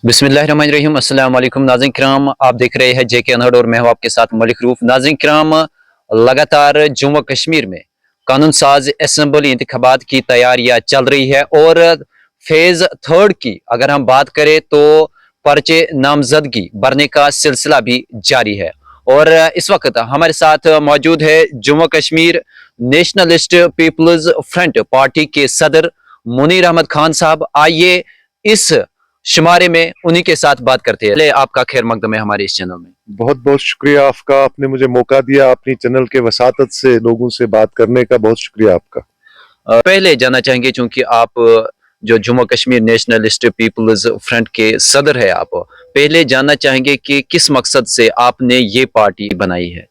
बिस्मिल्लाहिर्रहमानिर्रहीम। अस्सलाम वालेकुम नाज़रीन किराम, आप देख रहे हैं जेके अनहड और मैं हूं आपके साथ मलिक रूफ। नाज़रीन किराम, लगातार जम्मू कश्मीर में कानून साज असम्बली इंतखाबात की तैयारियां चल रही है और फेज थर्ड की अगर हम बात करें तो पर्चे नामजदगी भरने का सिलसिला भी जारी है। और इस वक्त हमारे साथ मौजूद है जम्मू कश्मीर नेशनलिस्ट पीपल्स फ्रंट पार्टी के सदर मुनीर अहमद खान साहब। आइए इस शुमारे में उन्हीं के साथ बात करते हैं। आपका खैर मकदम है हमारे इस चैनल में। बहुत बहुत शुक्रिया आपका, आपने मुझे मौका दिया अपनी चैनल के वसातत से लोगों से बात करने का। बहुत शुक्रिया आपका। पहले जानना चाहेंगे, चूंकि आप जो जम्मू कश्मीर नेशनलिस्ट पीपल्स फ्रंट के सदर है, आप पहले जानना चाहेंगे कि किस मकसद से आपने ये पार्टी बनाई है।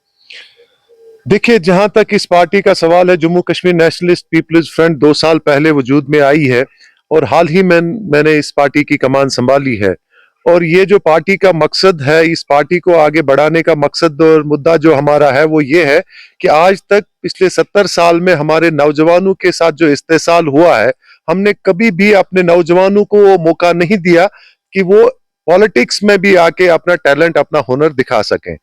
देखिए, जहां तक इस पार्टी का सवाल है, जम्मू कश्मीर नेशनलिस्ट पीपल्स फ्रंट 2 साल पहले वजूद में आई है और हाल ही में मैंने इस पार्टी की कमान संभाली है। और ये जो पार्टी का मकसद है, इस पार्टी को आगे बढ़ाने का मकसद और मुद्दा जो हमारा है वो ये है कि आज तक पिछले 70 साल में हमारे नौजवानों के साथ जो इस्तेसाल हुआ है, हमने कभी भी अपने नौजवानों को वो मौका नहीं दिया कि वो पॉलिटिक्स में भी आके अपना टैलेंट, अपना हुनर दिखा सकें।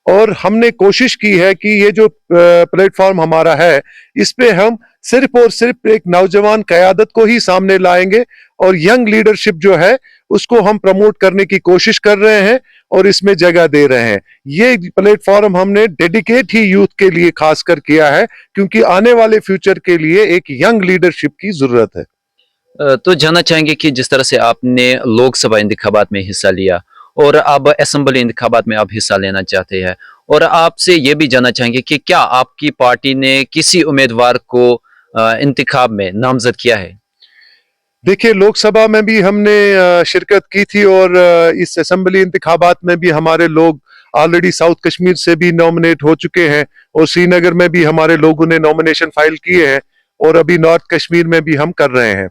और हमने कोशिश की है कि ये जो प्लेटफॉर्म हमारा है, इस पे हम सिर्फ और सिर्फ एक नौजवान क़यादत को ही सामने लाएंगे और यंग लीडरशिप जो है उसको हम प्रमोट करने की कोशिश कर रहे हैं और इसमें जगह दे रहे हैं। ये प्लेटफॉर्म हमने डेडिकेट ही यूथ के लिए खासकर किया है, क्योंकि आने वाले फ्यूचर के लिए एक यंग लीडरशिप की जरूरत है। तो जानना चाहेंगे कि जिस तरह से आपने लोकसभा इंतखाबात में हिस्सा लिया और अब असेंबली इंतखाबात में आप हिस्सा लेना चाहते हैं, और आपसे ये भी जानना चाहेंगे कि क्या आपकी पार्टी ने किसी उम्मीदवार को इंतखाब में नामजद किया है। देखिए, लोकसभा में भी हमने शिरकत की थी और इस असेंबली इंतखाबात में भी हमारे लोग ऑलरेडी साउथ कश्मीर से भी नॉमिनेट हो चुके हैं और श्रीनगर में भी हमारे लोगों ने नॉमिनेशन फाइल किए हैं और अभी नॉर्थ कश्मीर में भी हम कर रहे हैं।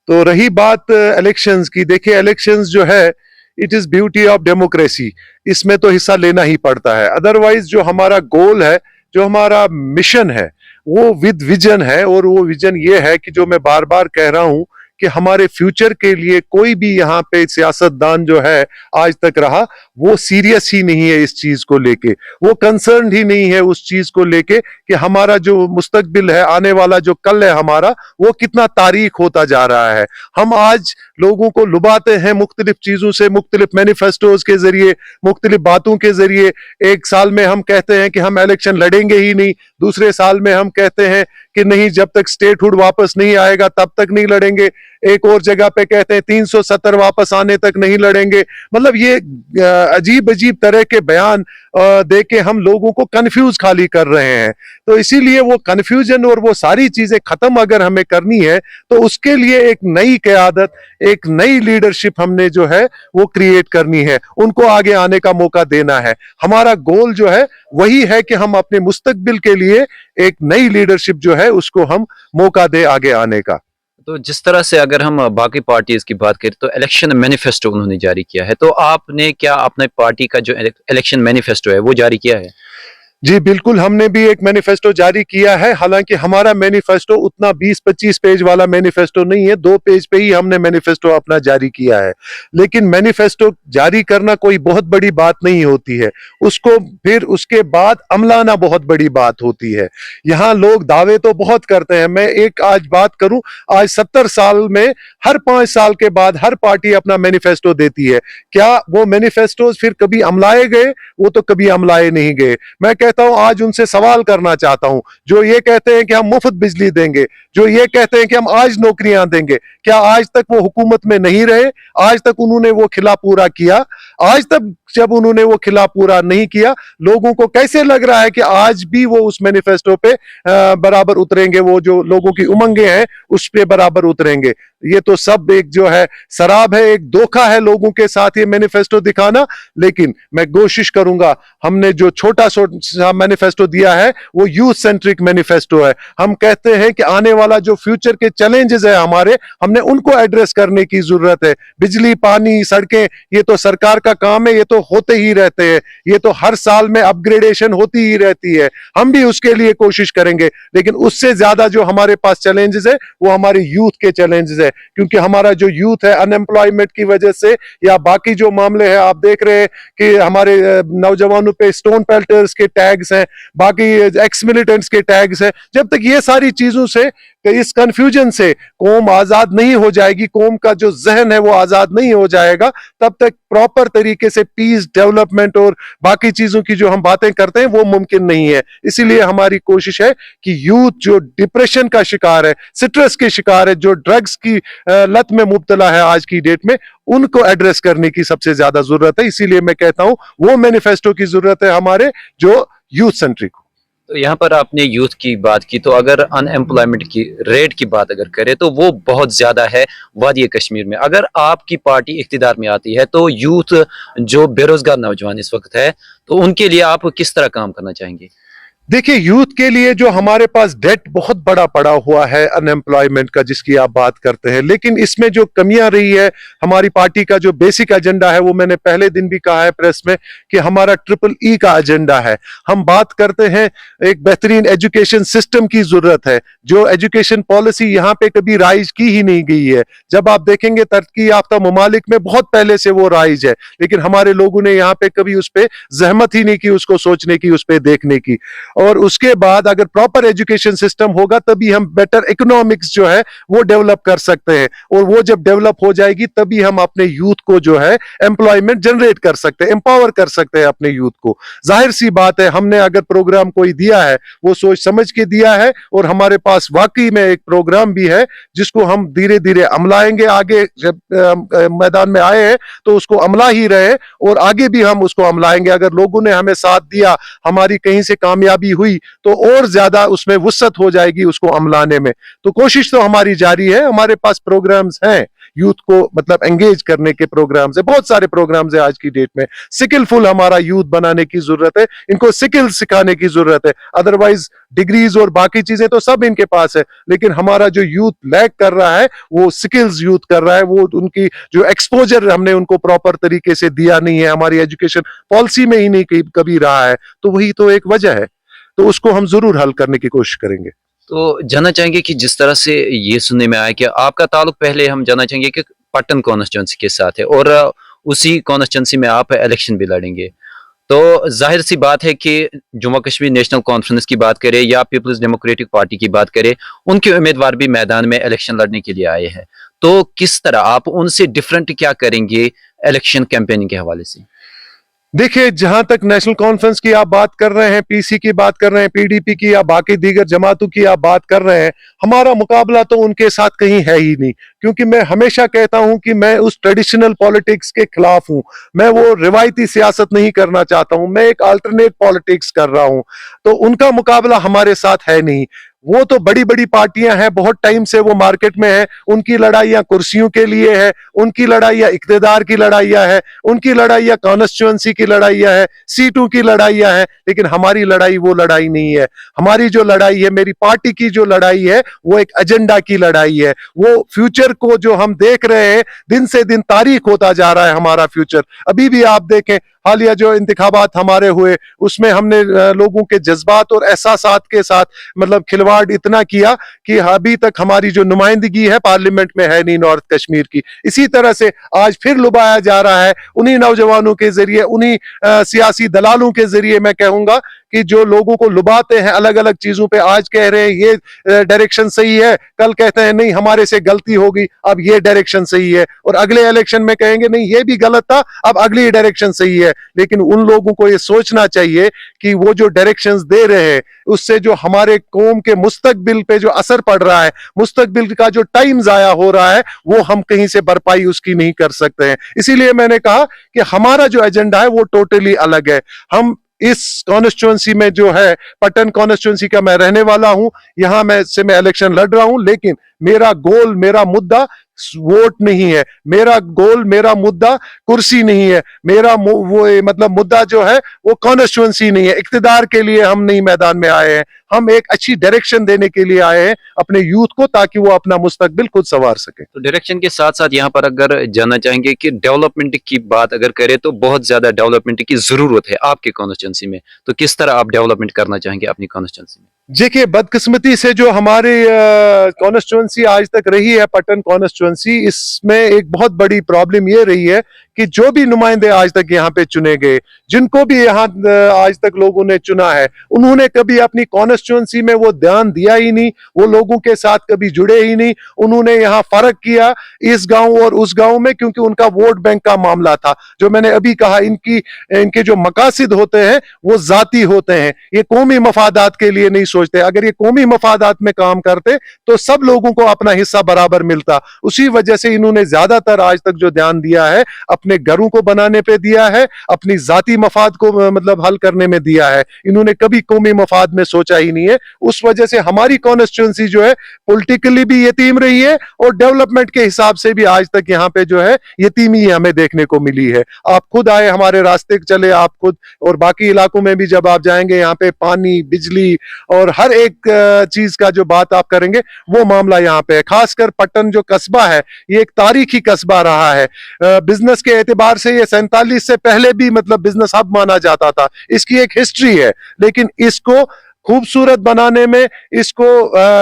तो रही बात इलेक्शंस की, देखिए इलेक्शंस जो है, it is beauty of democracy, इसमें तो हिस्सा लेना ही पड़ता है। अदरवाइज जो हमारा गोल है, जो हमारा मिशन है, वो विद विजन है। और वो विजन ये है कि जो मैं बार बार कह रहा हूं कि हमारे फ्यूचर के लिए कोई भी यहाँ पे सियासतदान जो है आज तक रहा, वो सीरियस ही नहीं है इस चीज को लेके, वो कंसर्न ही नहीं है उस चीज को लेके कि हमारा जो मुस्तकबिल है, आने वाला जो कल है हमारा, वो कितना तारीख होता जा रहा है। हम आज लोगों को लुभाते हैं मुख्तलिफ चीजों से, मुख्तलिफ मैनिफेस्टोज के जरिए, मुख्तलिफ बातों के जरिए। एक साल में हम कहते हैं कि हम इलेक्शन लड़ेंगे ही नहीं, दूसरे साल में हम कहते हैं कि नहीं, जब तक स्टेटहुड वापस नहीं आएगा तब तक नहीं लड़ेंगे। एक और जगह पे कहते हैं 370 वापस आने तक नहीं लड़ेंगे। मतलब ये अजीब अजीब तरह के बयान दे के हम लोगों को कंफ्यूज खाली कर रहे हैं। तो इसीलिए वो कंफ्यूजन और वो सारी चीजें खत्म अगर हमें करनी है तो उसके लिए एक नई क़यादत, एक नई लीडरशिप हमने जो है वो क्रिएट करनी है, उनको आगे आने का मौका देना है। हमारा गोल जो है वही है कि हम अपने मुस्तकबिल के लिए एक नई लीडरशिप जो है उसको हम मौका दे आगे आने का। तो जिस तरह से अगर हम बाकी पार्टीज की बात करें तो इलेक्शन मैनिफेस्टो उन्होंने जारी किया है, तो आपने क्या अपने पार्टी का जो इलेक्शन मैनिफेस्टो है वो जारी किया है। जी बिल्कुल, हमने भी एक मैनिफेस्टो जारी किया है। हालांकि हमारा मैनिफेस्टो उतना 20-25 पेज वाला मैनिफेस्टो नहीं है, 2 पेज पे ही हमने मैनिफेस्टो अपना जारी किया है। लेकिन मैनिफेस्टो जारी करना कोई बहुत बड़ी बात नहीं होती है, उसको फिर उसके बाद अमलाना बहुत बड़ी बात होती है। यहाँ लोग दावे तो बहुत करते हैं। मैं एक आज बात करूं, आज 70 साल में हर 5 साल के बाद हर पार्टी अपना मैनिफेस्टो देती है। क्या वो मैनिफेस्टोज फिर कभी अमलाए गए? वो तो कभी अमलाए नहीं गए। मैं कहता हूं, आज उनसे सवाल करना चाहता हूं, जो ये कहते हैं कि हम मुफ्त बिजली देंगे, जो ये कहते हैं कि हम आज नौकरियां देंगे, क्या आज तक वो हुकूमत में नहीं रहे? आज तक उन्होंने वो खिला पूरा किया? आज तक जब उन्होंने वो खिला पूरा नहीं किया, लोगों को कैसे लग रहा है कि आज भी वो उस मैनिफेस्टो पे बराबर उतरेंगे? वो जो लोगों की उमंगे हैं उस पे बराबर उतरेंगे? ये तो सब एक जो है शराब है, एक धोखा है लोगों के साथ ये मैनिफेस्टो दिखाना। लेकिन मैं कोशिश करूंगा, हमने जो छोटा सा मैनिफेस्टो दिया है वो यूथ सेंट्रिक मैनिफेस्टो है। हम कहते हैं कि आने वाला जो फ्यूचर के चैलेंजेस है हमारे, हमने उनको एड्रेस करने की जरूरत है। बिजली, पानी, सड़कें, ये तो सरकार का काम है, ये तो होते ही रहते हैं, ये तो हर साल में अपग्रेडेशन होती ही रहती है। हम भी उसके लिए कोशिश करेंगे, लेकिन उससे ज्यादा जो हमारे पास चैलेंजेस है वो हमारे यूथ के चैलेंजेस है, क्योंकि हमारा जो यूथ है अनएम्प्लॉयमेंट की वजह से या बाकी जो मामले हैं, आप देख रहे हैं कि हमारे नौजवानों पे स्टोन पेल्टर्स के टैग्स हैं, बाकी एक्स मिलिटेंट्स के टैग्स हैं। जब तक ये सारी चीजों से, इस कंफ्यूजन से कौम आजाद नहीं हो जाएगी, कौम का जो जहन है वो आजाद नहीं हो जाएगा, तब तक प्रॉपर तरीके से पीस, डेवलपमेंट और बाकी चीजों की जो हम बातें करते हैं वो मुमकिन नहीं है। इसीलिए हमारी कोशिश है कि यूथ जो डिप्रेशन का शिकार है, स्ट्रेस के शिकार है, जो ड्रग्स की लत में मुब्तला है आज की डेट में, उनको एड्रेस करने की सबसे ज्यादा जरूरत है। इसीलिए मैं कहता हूं वो मैनिफेस्टो की जरूरत है हमारे, जो यूथ सेंट्रिक हो। तो यहाँ पर आपने यूथ की बात की, तो अगर अनएम्प्लॉयमेंट की रेट की बात अगर करें तो वो बहुत ज्यादा है वादी कश्मीर में। अगर आपकी पार्टी इख्तिदार में आती है तो यूथ जो बेरोजगार नौजवान इस वक्त है, तो उनके लिए आप किस तरह काम करना चाहेंगे? देखिए, यूथ के लिए जो हमारे पास डेट बहुत बड़ा पड़ा हुआ है अनएम्प्लॉयमेंट का, जिसकी आप बात करते हैं, लेकिन इसमें जो कमियां रही है, हमारी पार्टी का जो बेसिक एजेंडा है, वो मैंने पहले दिन भी कहा है प्रेस में कि हमारा ट्रिपल ई का एजेंडा है। हम बात करते हैं एक बेहतरीन एजुकेशन सिस्टम की जरूरत है, जो एजुकेशन पॉलिसी यहाँ पे कभी राइज की ही नहीं गई है। जब आप देखेंगे तरक्की याफ्ता ममालिक में बहुत पहले से वो राइज है, लेकिन हमारे लोगों ने यहाँ पे कभी उस पर जहमत ही नहीं की, उसको सोचने की, उस पर देखने की। और उसके बाद अगर प्रॉपर एजुकेशन सिस्टम होगा तभी हम बेटर इकोनॉमिक्स जो है वो डेवलप कर सकते हैं, और वो जब डेवलप हो जाएगी तभी हम अपने यूथ को जो है एम्प्लॉयमेंट जनरेट कर सकते हैं, एम्पावर कर सकते हैं अपने यूथ को। जाहिर सी बात है, हमने अगर प्रोग्राम कोई दिया है वो सोच समझ के दिया है, और हमारे पास वाकई में एक प्रोग्राम भी है जिसको हम धीरे धीरे अमलाएंगे। आगे जब मैदान में आए हैं तो उसको अमला ही रहे, और आगे भी हम उसको अमलाएंगे। अगर लोगों ने हमें साथ दिया, हमारी कहीं से कामयाबी हुई, तो और ज्यादा उसमें वुसअत हो जाएगी उसको अमलाने में। तो कोशिश तो हमारी जारी है, हमारे पास प्रोग्राम्स हैं यूथ को मतलब एंगेज करने के, प्रोग्राम्स है, बहुत सारे प्रोग्राम्स है आज की डेट में। स्किलफुल हमारा यूथ बनाने की जरूरत है, इनको स्किल सिखाने की जरूरत है। अदरवाइज डिग्रीज और बाकी चीजें तो सब इनके पास है, लेकिन हमारा जो यूथ लैक कर रहा है वो स्किल्स यूथ कर रहा है। वो उनकी जो एक्सपोजर हमने उनको प्रॉपर तरीके से दिया नहीं है, हमारी एजुकेशन पॉलिसी में ही नहीं कभी रहा है, तो वही तो एक वजह है। तो उसको हम जरूर हल करने की कोशिश करेंगे। तो जानना चाहेंगे कि जिस तरह से ये सुनने में आया कि आपका ताल्लुक, पहले हम जानना चाहेंगे कि पट्टन कॉन्स्टिट्यूंसी के साथ है, और उसी कॉन्स्टिट्यूंसी में आप इलेक्शन भी लड़ेंगे। तो जाहिर सी बात है कि जम्मू कश्मीर नेशनल कॉन्फ्रेंस की बात करें या पीपल्स डेमोक्रेटिक पार्टी की बात करें, उनके उम्मीदवार भी मैदान में इलेक्शन लड़ने के लिए आए हैं। तो किस तरह आप उनसे डिफरेंट क्या करेंगे इलेक्शन कैंपेनिंग के हवाले से? देखिए, जहां तक नेशनल कॉन्फ्रेंस की आप बात कर रहे हैं, पीसी की बात कर रहे हैं, पीडीपी की या बाकी दीगर जमातों की आप बात कर रहे हैं, हमारा मुकाबला तो उनके साथ कहीं है ही नहीं। क्योंकि मैं हमेशा कहता हूं कि मैं उस ट्रेडिशनल पॉलिटिक्स के खिलाफ हूं, मैं वो रिवायती सियासत नहीं करना चाहता हूं, मैं एक अल्टरनेट पॉलिटिक्स कर रहा हूं। तो उनका मुकाबला हमारे साथ है नहीं। वो तो बड़ी बड़ी पार्टियां हैं, बहुत टाइम से वो मार्केट में है, उनकी लड़ाइयां कुर्सियों के लिए है, उनकी लड़ाइयां इक्तेदार की लड़ाइयां है, उनकी लड़ाइयां कॉन्स्टिट्यूंसी की लड़ाइयां है, सीटों की लड़ाइयां है। लेकिन हमारी लड़ाई वो लड़ाई नहीं है। हमारी जो लड़ाई है, मेरी पार्टी की जो लड़ाई है, वो एक एजेंडा की लड़ाई है। वो फ्यूचर को जो हम देख रहे हैं, दिन से दिन तारीख होता जा रहा है हमारा फ्यूचर। अभी भी आप देखें, हालिया जो इंतखाबात हमारे हुए, उसमें हमने लोगों के जज्बात और एहसासात के साथ मतलब खिलवाड़ इतना किया कि अभी तक हमारी जो नुमाइंदगी है पार्लियामेंट में है नहीं नॉर्थ कश्मीर की। इसी तरह से आज फिर लुभाया जा रहा है उन्हीं नौजवानों के जरिए, उन्हीं सियासी दलालों के जरिए। मैं कहूंगा कि जो लोगों को लुभाते हैं अलग अलग चीजों पे, आज कह रहे हैं ये डायरेक्शन सही है, कल कहते हैं नहीं हमारे से गलती होगी, अब ये डायरेक्शन सही है, और अगले इलेक्शन में कहेंगे नहीं ये भी गलत था, अब अगली डायरेक्शन सही है। लेकिन उन लोगों को ये सोचना चाहिए कि वो जो डायरेक्शंस दे रहे हैं उससे जो हमारे कौम के मुस्तकबिल पे जो असर पड़ रहा है, मुस्तकबिल का जो टाइम जाया हो रहा है, वो हम कहीं से भरपाई उसकी नहीं कर सकते हैं। इसीलिए मैंने कहा कि हमारा जो एजेंडा है वो टोटली अलग है। हम इस कॉन्स्टिट्यूंसी में जो है, पट्टन कॉन्स्टिट्यूंसी का मैं रहने वाला हूं, यहां मैं इलेक्शन लड़ रहा हूं, लेकिन मेरा गोल, मेरा मुद्दा वोट नहीं है, मेरा गोल, मेरा मुद्दा कुर्सी नहीं है, मेरा वो मतलब मुद्दा जो है वो कॉन्स्टिट्यूंसी नहीं है। इक्तिदार के लिए हम नहीं मैदान में आए हैं, हम एक अच्छी डायरेक्शन देने के लिए आए हैं अपने यूथ को, ताकि वो अपना मुस्तकबिल खुद संवार सके। तो डायरेक्शन के साथ साथ यहाँ पर अगर जानना चाहेंगे कि डेवलपमेंट की बात अगर करें तो बहुत ज्यादा डेवलपमेंट की जरूरत है आपके कॉन्स्टिट्यूंसी में, तो किस तरह आप डेवलपमेंट करना चाहेंगे अपनी कॉन्स्टिट्यूंसी में? देखिए, बदकिस्मती से जो हमारी कॉन्स्टिट्यूंसी आज तक रही है, पट्टन कॉन्स्टिट्यूंसी, इसमें एक बहुत बड़ी प्रॉब्लम ये रही है कि जो भी नुमाइंदे आज तक यहाँ पे चुने गए, जिनको भी यहाँ आज तक लोगों ने चुना है, उन्होंने कभी अपनी कॉन्स्टिट्यूंसी में वो ध्यान दिया ही नहीं, वो लोगों के साथ कभी जुड़े ही नहीं। उन्होंने यहाँ फर्क किया इस गांव और उस गांव में, क्योंकि उनका वोट बैंक का मामला था। जो मैंने अभी कहा, इनके जो मकासद होते हैं वो जाती होते हैं, ये कौमी मफादात के लिए नहीं सोचते। अगर ये कौमी मफादात में काम करते तो सब लोगों को अपना हिस्सा बराबर मिलता। उसी वजह से इन्होंने ज्यादातर आज तक जो ध्यान दिया है अपने घरों को बनाने पे दिया है, अपनी जाती मफाद को मतलब हल करने में दिया है। इन्होंने कभी कौमी मफाद में सोचा ही नहीं है। उस वजह से हमारी कॉन्स्टिट्यूंसी जो है पॉलिटिकली भी यतीम रही है और डेवलपमेंट के हिसाब से भी आज तक यहाँ पे जो है यतीमी हमें देखने को मिली है। आप खुद आए, हमारे रास्ते चले, आप खुद, और बाकी इलाकों में भी जब आप जाएंगे, यहाँ पे पानी, बिजली और हर एक चीज का जो बात आप करेंगे वो मामला यहाँ पे है। खासकर पट्टन जो कस्बा है, ये एक तारीखी कस्बा रहा है। बिजनेस के एतबार से ये 47 से पहले भी मतलब बिजनेस हब माना जाता था। इसकी एक हिस्ट्री है, लेकिन इसको खूबसूरत बनाने में, इसको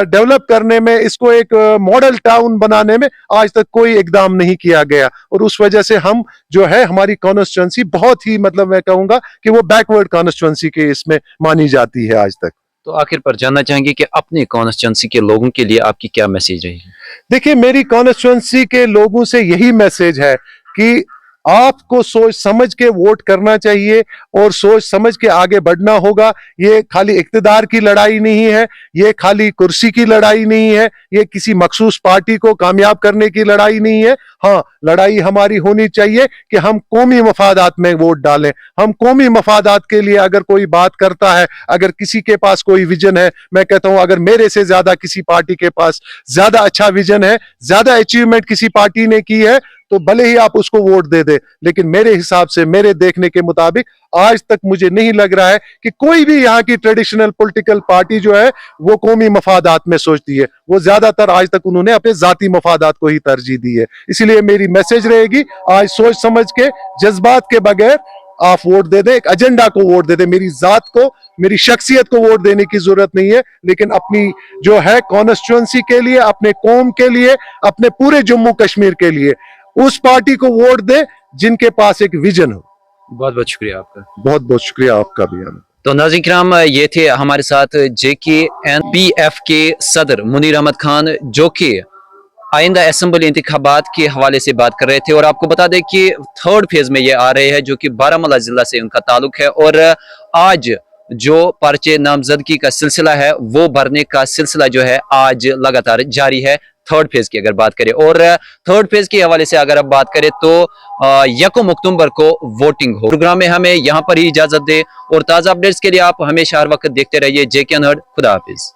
डेवलप करने में, इसको एक मॉडल टाउन बनाने में आज तक कोई इकदाम नहीं किया गया। और उस वजह से हम जो है, हमारी कॉन्स्टिट्यूंसी बहुत ही मतलब मैं कहूंगा कि वो बैकवर्ड कॉन्स्टिट्यूंसी के इसमें मानी जाती है आज तक। तो आखिर पर जानना चाहेंगे कि अपने कॉन्स्टिट्यूंसी के लोगों के लिए आपकी क्या मैसेज रहेगी? देखिए, मेरी कॉन्स्टिट्यूंसी के लोगों से यही मैसेज है कि आपको सोच समझ के वोट करना चाहिए और सोच समझ के आगे बढ़ना होगा। ये खाली इक्तदार की लड़ाई नहीं है, ये खाली कुर्सी की लड़ाई नहीं है, ये किसी मखसूस पार्टी को कामयाब करने की लड़ाई नहीं है। हाँ, लड़ाई हमारी होनी चाहिए कि हम कौमी मफादात में वोट डालें। हम कौमी मफादात के लिए अगर कोई बात करता है, अगर किसी के पास कोई विजन है, मैं कहता हूं अगर मेरे से ज्यादा किसी पार्टी के पास ज्यादा अच्छा विजन है, ज्यादा अचीवमेंट किसी पार्टी ने की है, तो भले ही आप उसको वोट दे दे। लेकिन मेरे हिसाब से, मेरे देखने के मुताबिक, आज तक मुझे नहीं लग रहा है कि कोई भी यहाँ की ट्रेडिशनल पॉलिटिकल पार्टी जो है वो कौमी मफादात में सोचती है। वो ज्यादातर आज तक उन्होंने अपने जाती मफादात को ही तरजीह दी है। इसलिए मेरी मैसेज रहेगी, आज सोच समझ के, जज्बात के बगैर आप वोट दे दें, एक एजेंडा को वोट दे दें। मेरी जात को, मेरी शख्सियत को वोट देने की जरूरत नहीं है, लेकिन अपनी जो है कॉन्स्टिट्यूंसी के लिए, अपने कौम के लिए, अपने पूरे जम्मू कश्मीर के लिए उस पार्टी को वोट दे जिनके पास एक विजन हो। बहुत बहुत शुक्रिया आपका। बहुत बहुत शुक्रिया आपका भी। तो नाज़रीन किराम, ये थे हमारे साथ JKNPF के सदर मुनीर अहमद खान, जो कि आइंदा असेंबली इंतखाबात के हवाले से बात कर रहे थे। और आपको बता दें कि थर्ड फेज में ये आ रहे हैं, जो कि बारामूला जिला से उनका ताल्लुक है। और आज जो पर्चे नामजदगी का सिलसिला है वो भरने का सिलसिला जो है आज लगातार जारी है, थर्ड फेज की अगर बात करें। और थर्ड फेज के हवाले से अगर अब बात करें तो 1 अक्टूबर को वोटिंग हो। प्रोग्राम में हमें यहाँ पर ही इजाजत दे और ताज़ा अपडेट्स के लिए आप हमेशा हर वक्त देखते रहिए JK अनहर्ड। खुदा हाफिज।